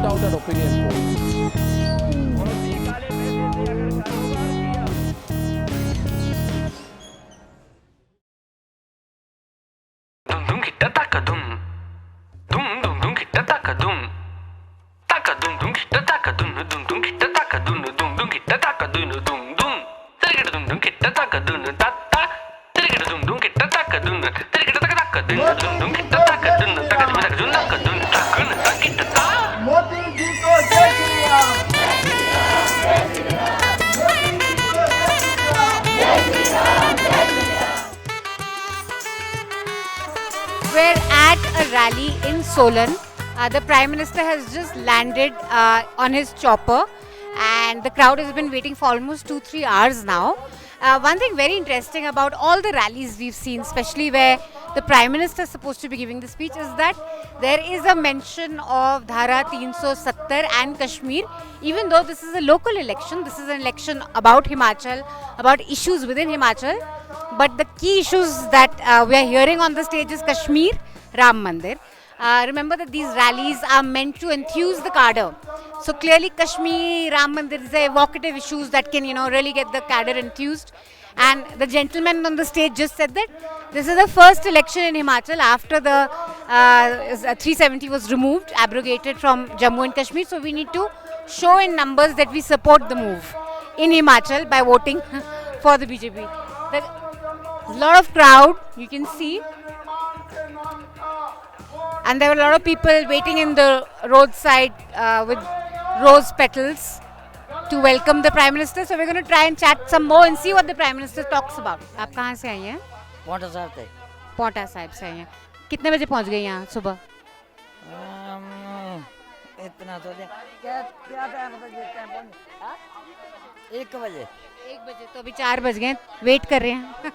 put out an opinion poll. Dum dum kita taka dum dum kita taka dum kita taka dum kita taka dum kita taka dum terigida dum kita taka dum ta ta terigida dum kita taka dum terigida taka dum kita taka dum taka dum kita ta Modi ji को जय Shri Ram. We're at a rally in Solan. The Prime Minister has just landed on his chopper, and the crowd has been waiting for almost 2-3 hours now. One thing very interesting about all the rallies we've seen, especially where the Prime Minister is supposed to be giving the speech, is that there is a mention of Dhara 370 and Kashmir. Even though this is a local election, this is an election about Himachal, about issues within Himachal. But the key issues that we are hearing on the stage is Kashmir, Ram Mandir. Remember that these rallies are meant to enthuse the cadre. So clearly Kashmir, Ram Mandir is evocative issues that can, really get the cadre enthused. And the gentleman on the stage just said that this is the first election in Himachal after the 370 was removed, abrogated from Jammu and Kashmir. So we need to show in numbers that we support the move in Himachal by voting for the BJP. There's a lot of crowd, you can see. And there were a lot of people waiting in the roadside with rose petals to welcome the Prime Minister. So we're going to try and chat some more and see what the Prime Minister talks about. आप कहाँ से आई हैं? पौंटा साहब थे। पोंटा साहिब से आई हैं। कितने बजे पहुँच गए यहाँ सुबह? इतना तो क्या क्या टाइम था जिस टाइम पहुंचे? 1 बजे। 1 बजे तो अभी 4 बज गए, वेट कर रहे हैं।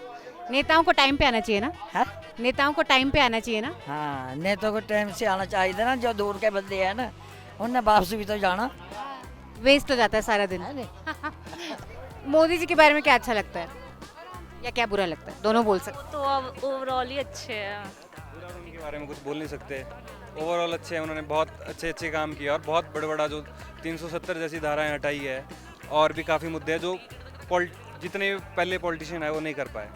नेताओं को टाइम पे आना चाहिए ना? हाँ नेताओं को टाइम पे आना चाहिए ना? हाँ नेता को टाइम से आना चाहिए ना, जो दूर के बंदे हैं ना उन्हें वापस भी तो जाना वेस्ट हो जाता है सारा दिन। है नहीं। मोदी जी के बारे में क्या अच्छा लगता है या क्या बुरा लगता है? दोनों बोल सकते तो अब ओवरऑल ही अच्छे हैं। उनके बारे में कुछ बोल नहीं सकते। ओवरऑल अच्छे हैं, उन्होंने बहुत अच्छे काम किया और बहुत बड़ा जो 370 जैसी धाराएं हटाई है और भी काफ़ी मुद्दे हैं जो जितने पहले पॉलिटिशियन है वो नहीं कर पाए।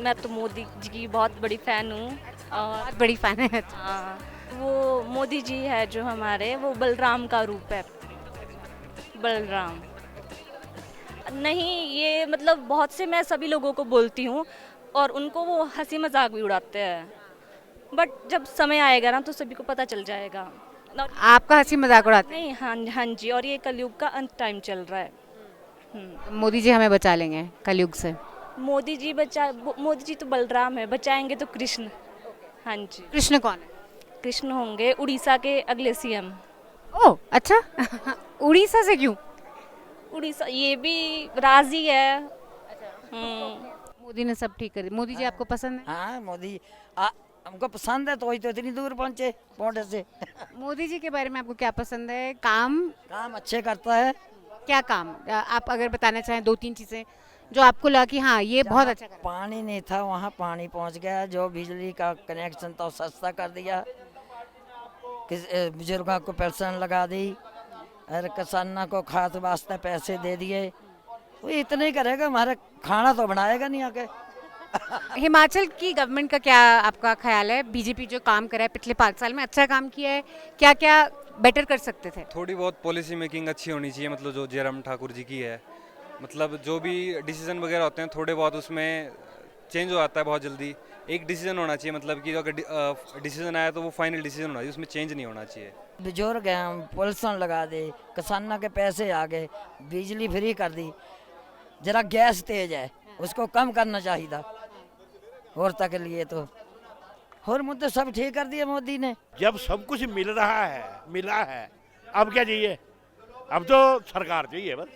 मैं तो मोदी जी की बहुत बड़ी फ़ैन हूँ और बहुत बड़ी फैन है। हाँ, वो मोदी जी है जो हमारे, वो बलराम का रूप है। बलराम नहीं, ये मतलब बहुत से मैं सभी लोगों को बोलती हूँ और उनको वो हंसी मजाक भी उड़ाते हैं, बट जब समय आएगा ना तो सभी को पता चल जाएगा। आपका हंसी मजाक उड़ाते नहीं, हाँ हाँ जी, और ये कलयुग का अंत टाइम चल रहा है। हैं? मोदी जी हमें बचा लेंगे कलयुग से। मोदी जी तो बलराम है, बचाएंगे तो कृष्ण। हाँ जी, कृष्ण कौन है? कृष्ण होंगे उड़ीसा के अगले सीएम। ओह अच्छा। उड़ीसा से क्यों? उड़ीसा ये भी राजी है। मोदी ने सब ठीक कर दिया। मोदी जी आपको पसंद है? हाँ मोदी हमको पसंद है, तो वही तो इतनी दूर पहुँचे पौंटे से। मोदी जी के बारे में आपको क्या पसंद है? काम अच्छे करता है। क्या काम आप अगर बताना चाहें 2-3 चीजें जो आपको लगा कि हाँ ये बहुत अच्छा कर। पानी नहीं था वहाँ पानी पहुँच गया, जो बिजली का कनेक्शन था सस्ता कर दिया, बुजुर्गों को पेंशन लगा दी और किसानों को खाद वास्ते पैसे दे दिए। वो इतना ही करेगा, हमारा खाना तो बनाएगा नहीं आके। हिमाचल की गवर्नमेंट का क्या आपका ख्याल है? बीजेपी जो काम करा है पिछले 5 साल में, अच्छा काम किया है? क्या क्या बेटर कर सकते थे? थोड़ी बहुत पॉलिसी मेकिंग अच्छी होनी चाहिए, मतलब जो जयराम ठाकुर जी की है, मतलब जो भी डिसीजन वगैरह होते हैं थोड़े बहुत उसमें चेंज हो जाता है बहुत जल्दी। एक डिसीजन होना चाहिए, मतलब कि अगर डिसीजन आया तो वो फाइनल डिसीजन होना चाहिए, उसमें चेंज नहीं होना चाहिए। बुजुर्ग हैं, पेंशन लगा दे, किसानों के पैसे आ गए, बिजली फ्री कर दी, जरा गैस तेज है उसको कम करना चाहिए था औरतों के लिए। तो और मुद्दे सब ठीक कर दिए मोदी ने। जब सब कुछ मिला है अब क्या चाहिए? अब तो सरकार चाहिए बस।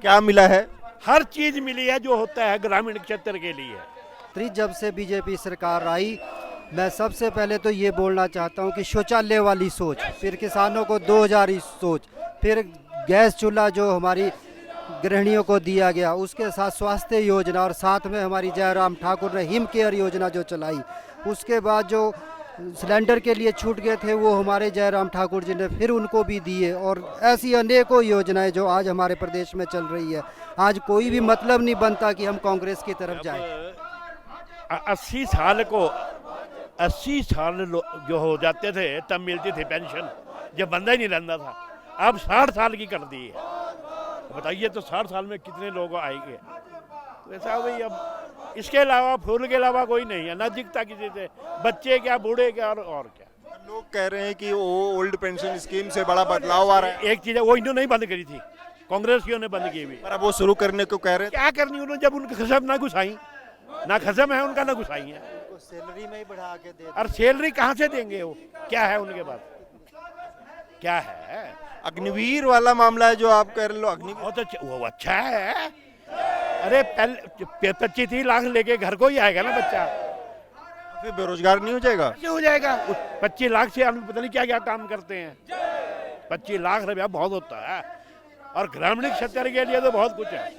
क्या मिला है? हर चीज मिली है जो होता है ग्रामीण क्षेत्र के लिए। जब से बीजेपी सरकार आई, मैं सबसे पहले तो ये बोलना चाहता हूँ कि शौचालय वाली सोच, फिर किसानों को 2000 सोच, फिर गैस चूल्हा जो हमारी गृहिणियों को दिया गया, उसके साथ स्वास्थ्य योजना, और साथ में हमारी जयराम ठाकुर ने हिम केयर योजना जो चलाई, उसके बाद जो सिलेंडर के लिए छूट गए थे वो हमारे जयराम ठाकुर जी ने फिर उनको भी दिए, और ऐसी अनेकों योजनाएं जो आज हमारे प्रदेश में चल रही है। आज कोई भी मतलब नहीं बनता कि हम कांग्रेस की तरफ जाएं। 80 साल को 80 साल जो हो जाते थे तब मिलती थी पेंशन, जब बंदा ही नहीं रहता था। अब 60 साल की कर दी है। बताइए तो 60 साल में कितने लोग आएंगे? तो ऐसा भाई, अब इसके अलावा फूल के अलावा कोई नहीं है, ना दिखता किसी से, बच्चे क्या बूढ़े क्या और क्या। लोग कह रहे हैं कि वो ओल्ड पेंशन स्कीम से बड़ा बदलाव आ रहा है। एक चीज है, वो इन्होंने नहीं बंद करी थी, कांग्रेसियों ने बंद की हुई। पर अब वो शुरू करने को कह रहे हैं। क्या करनी उन्होंने, जब उनकी खसम ना घुसाई, ना खसम है उनका ना घुसाई है। सैलरी में ही बढ़ा के दे। और सैलरी कहाँ से देंगे? वो क्या है उनके पास, क्या है? अग्निवीर वाला मामला है जो आप कह रहे हो। अग्निवीर बहुत अच्छा, वो अच्छा है। अरे पहले 25-30 लाख लेके घर को ही आएगा ना बच्चा, फिर बेरोजगार नहीं हो जाएगा? कैसे हो जाएगा? 25 लाख से हम पता नहीं क्या क्या काम करते हैं। 25 लाख रुपया बहुत होता है, और ग्रामीण क्षेत्र के लिए तो बहुत कुछ है।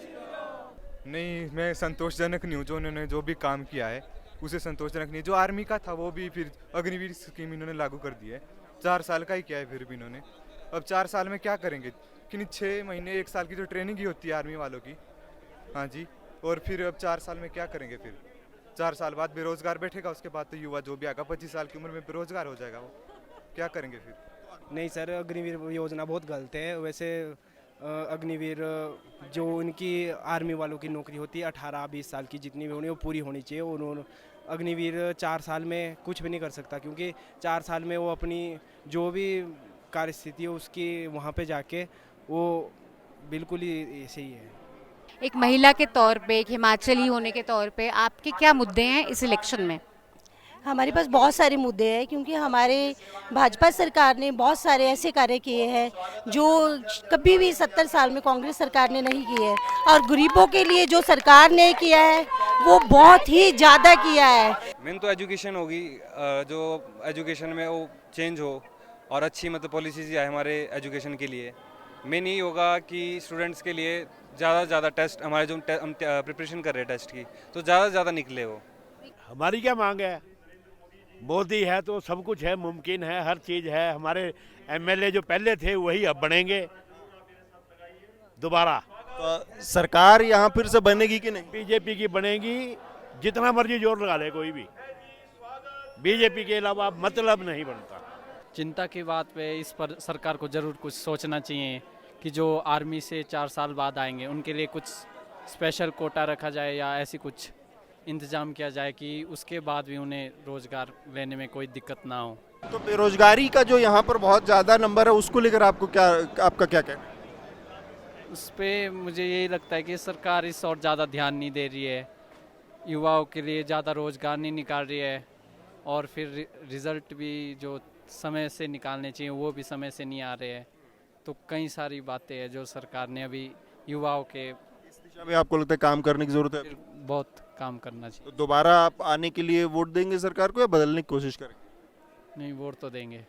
नहीं, मैं संतोषजनक नहीं हूँ। जो उन्होंने जो भी काम किया है उसे संतोषजनक नहीं। जो आर्मी का था वो भी फिर अग्निवीर स्कीम इन्होंने लागू कर दी है। 4 साल का ही किया है फिर भी इन्होंने। अब 4 साल में क्या करेंगे? कि 6 महीने 1 साल की जो ट्रेनिंग ही होती है आर्मी वालों की, हाँ जी, और फिर अब 4 साल में क्या करेंगे? फिर 4 साल बाद बेरोजगार बैठेगा, उसके बाद तो युवा जो भी आएगा 25 साल की उम्र में बेरोजगार हो जाएगा। वो क्या करेंगे फिर? नहीं सर, अग्निवीर योजना बहुत गलत है। वैसे अग्निवीर जो उनकी आर्मी वालों की नौकरी होती है 18-20 साल की जितनी भी होनी वो पूरी होनी चाहिए। उन्होंने अग्निवीर 4 साल में कुछ भी नहीं कर सकता, क्योंकि 4 साल में वो अपनी जो भी कार्यस्थिति है उसकी वहाँ पे जाके वो बिल्कुल ही सही है। एक महिला के तौर पे, एक हिमाचली होने के तौर पे आपके क्या मुद्दे हैं इस इलेक्शन में? हमारे पास बहुत सारे मुद्दे हैं, क्योंकि हमारे भाजपा सरकार ने बहुत सारे ऐसे कार्य किए हैं जो कभी भी 70 साल में कांग्रेस सरकार ने नहीं किए हैं। और गरीबों के लिए जो सरकार ने किया है वो बहुत ही ज़्यादा किया है। मेन तो एजुकेशन होगी, जो एजुकेशन में वो चेंज हो और अच्छी मतलब पॉलिसीज आए हमारे एजुकेशन के लिए। मेन यही होगा कि स्टूडेंट्स के लिए ज़्यादा से ज़्यादा टेस्ट, हमारे जो हम प्रिपरेशन कर रहे हैं टेस्ट की, तो ज़्यादा से ज़्यादा निकले वो। हमारी क्या मांग है? मोदी है तो सब कुछ है, मुमकिन है, हर चीज़ है। हमारे एमएलए जो पहले थे वही अब बनेंगे दोबारा। तो सरकार यहाँ फिर से बनेगी कि नहीं? बीजेपी की बनेगी, जितना मर्जी जोर लगा ले कोई भी, बीजेपी के अलावा मतलब नहीं बनता। चिंता की बात पे इस पर सरकार को ज़रूर कुछ सोचना चाहिए कि जो आर्मी से 4 साल बाद आएंगे उनके लिए कुछ स्पेशल कोटा रखा जाए या ऐसी कुछ इंतज़ाम किया जाए कि उसके बाद भी उन्हें रोज़गार लेने में कोई दिक्कत ना हो। तो बेरोजगारी का जो यहाँ पर बहुत ज़्यादा नंबर है उसको लेकर आपका क्या कहना है? उस पर मुझे यही लगता है कि सरकार इस और ज़्यादा ध्यान नहीं दे रही है, युवाओं के लिए ज़्यादा रोज़गार नहीं निकाल रही है, और फिर रिज़ल्ट भी जो समय से निकालने चाहिए वो भी समय से नहीं आ रहे हैं। तो कई सारी बातें हैं जो सरकार ने अभी युवाओं के इस दिशा में आपको लगता है काम करने की ज़रूरत है? बहुत काम करना चाहिए। तो दोबारा आप आने के लिए वोट देंगे सरकार को या बदलने की कोशिश करेंगे? नहीं, वोट तो देंगे।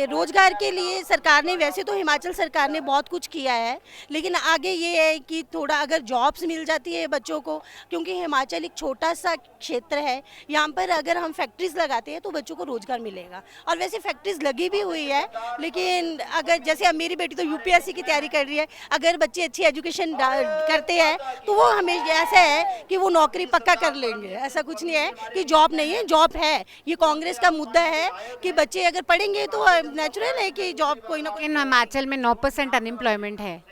रोजगार के लिए सरकार ने, वैसे तो हिमाचल सरकार ने बहुत कुछ किया है, लेकिन आगे ये है कि थोड़ा अगर जॉब्स मिल जाती है बच्चों को, क्योंकि हिमाचल एक छोटा सा क्षेत्र है, यहाँ पर अगर हम फैक्ट्रीज लगाते हैं तो बच्चों को रोजगार मिलेगा। और वैसे फैक्ट्रीज लगी भी हुई है, लेकिन अगर जैसे अब मेरी बेटी तो यूपीएससी की तैयारी कर रही है, अगर बच्चे अच्छी एजुकेशन करते हैं तो वो हमें ऐसा है कि वो नौकरी पक्का कर लेंगे। ऐसा कुछ नहीं है कि जॉब नहीं है, जॉब है। ये कांग्रेस का मुद्दा है कि बच्चे अगर पढ़ेंगे तो नेचुरल है कि जॉब कोई ना कोई। हिमाचल में 9% अनएम्प्लॉयमेंट है।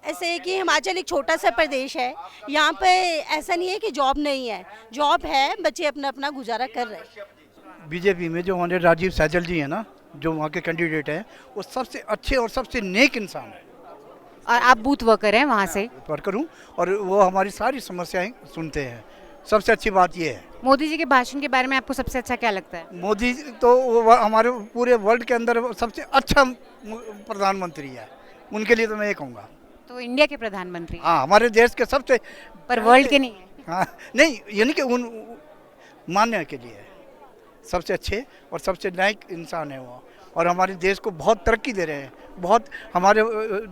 ऐसे है कि हिमाचल एक छोटा सा प्रदेश है, यहाँ पे ऐसा नहीं है कि जॉब नहीं है, जॉब है, बच्चे अपना अपना गुजारा कर रहे हैं। बीजेपी में जो हमारे राजीव सहजल जी हैं ना, जो वहाँ के कैंडिडेट हैं, वो सबसे अच्छे और सबसे नेक इंसान है। और आप बूथ वर्कर हैं वहाँ से? वर्कर हूँ, और वो हमारी सारी समस्याएं सुनते हैं। सबसे अच्छी बात ये है। मोदी जी के भाषण के बारे में आपको सबसे अच्छा क्या लगता है? मोदी तो हमारे पूरे वर्ल्ड के अंदर सबसे अच्छा प्रधानमंत्री है, उनके लिए तो मैं ये कहूँगा। तो इंडिया के प्रधानमंत्री? हाँ, हमारे देश के सबसे, पर वर्ल्ड के नहीं है। हाँ नहीं, यानी कि उन मान्य के लिए सबसे अच्छे और सबसे लायक इंसान है वो, और हमारे देश को बहुत तरक्की दे रहे हैं, बहुत हमारे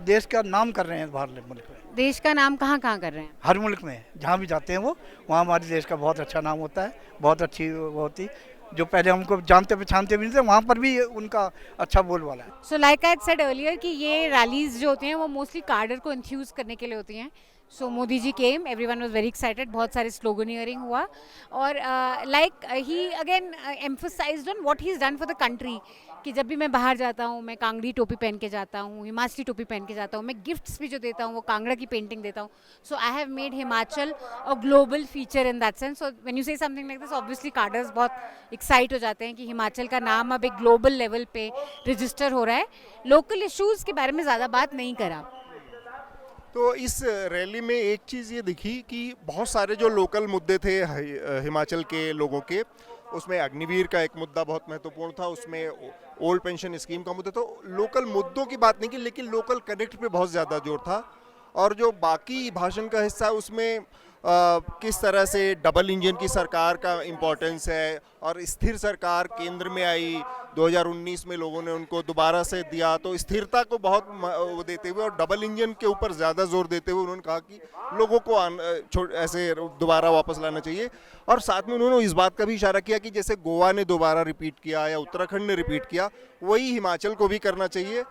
देश का नाम कर रहे हैं बाहर मुल्क में। देश का नाम कहाँ कहाँ कर रहे हैं? हर मुल्क में जहाँ भी जाते हैं वो, वहाँ हमारे देश का बहुत अच्छा नाम होता है, बहुत अच्छी वो होती। जो पहले हमको जानते पहचानते भी नहीं थे, वहाँ पर भी उनका अच्छा बोलबाला है। So like I said earlier कि ये रैलीज जो होती हैं वो मोस्टली कार्डर को इन्फ्यूज करने के लिए होती हैं. So Modi ji came, everyone was very excited, बहुत सारे स्लोगनियरिंग हुआ और like he again emphasized on what he is done for the country कि जब भी मैं बाहर जाता हूँ मैं कांगड़ी टोपी पहन के जाता हूँ, हिमाचली टोपी पहन के जाता हूँ, मैं गिफ्ट्स भी जो देता हूँ वो कांगड़ा की पेंटिंग देता हूँ. So I have made Himachal a global feature in that sense. So when you say something like this obviously cadres बहुत एक्साइट हो जाते हैं कि हिमाचल का नाम अब एक ग्लोबल लेवल पे रजिस्टर हो रहा है. लोकल इश्यूज़ के बारे में ज़्यादा बात नहीं करा. तो इस रैली में एक चीज़ ये दिखी कि बहुत सारे जो लोकल मुद्दे थे हिमाचल के लोगों के, उसमें अग्निवीर का एक मुद्दा बहुत महत्वपूर्ण था, उसमें ओल्ड पेंशन स्कीम का मुद्दा. तो लोकल मुद्दों की बात नहीं की, लेकिन लोकल कनेक्ट पे बहुत ज़्यादा जोर था. और जो बाकी भाषण का हिस्सा है उसमें किस तरह से डबल इंजन की सरकार का इम्पोर्टेंस है और स्थिर सरकार केंद्र में आई 2019 में, लोगों ने उनको दोबारा से दिया, तो स्थिरता को बहुत वो देते हुए और डबल इंजन के ऊपर ज़्यादा जोर देते हुए उन्होंने कहा कि लोगों को ऐसे दोबारा वापस लाना चाहिए. और साथ में उन्होंने इस बात का भी इशारा किया कि जैसे गोवा ने दोबारा रिपीट किया या उत्तराखंड ने रिपीट किया, वही हिमाचल को भी करना चाहिए.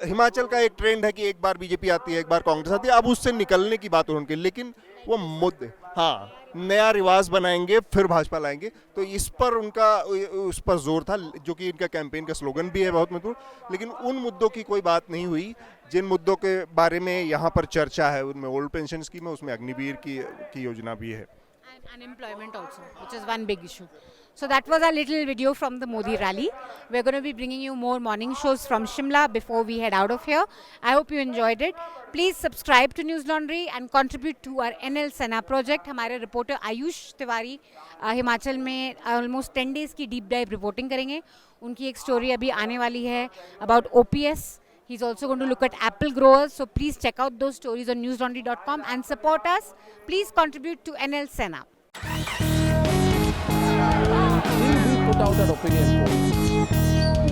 हिमाचल का एक ट्रेंड है कि एक बार बीजेपी आती है, एक बार कांग्रेस आती है, अब उससे निकलने की बात उनकी, लेकिन वो मुद्दे, हाँ, नया रिवाज बनाएंगे फिर भाजपा लाएंगे. तो इस पर उनका उस पर जोर था, जो कि इनका कैंपेन का स्लोगन भी है बहुत महत्वपूर्ण. लेकिन उन मुद्दों की कोई बात नहीं हुई जिन मुद्दों के बारे में यहाँ पर चर्चा है. उनमें ओल्ड पेंशन स्कीम है, उसमें अग्निवीर की योजना भी है. Unemployment also, which is one big issue. So that was our little video from the Modi rally. We're going to be bringing you more morning shows from Shimla before we head out of here. I hope you enjoyed it. Please subscribe to News Laundry and contribute to our NL Sena project. हमारे reporter Ayush Tiwari Himachal में almost 10 days की deep dive reporting करेंगे. उनकी एक story अभी आने वाली है about OPS. He's also going to look at apple growers. So please check out those stories on newslaundry.com and support us. Please contribute to NL Sena. Still we put out our opinion polls.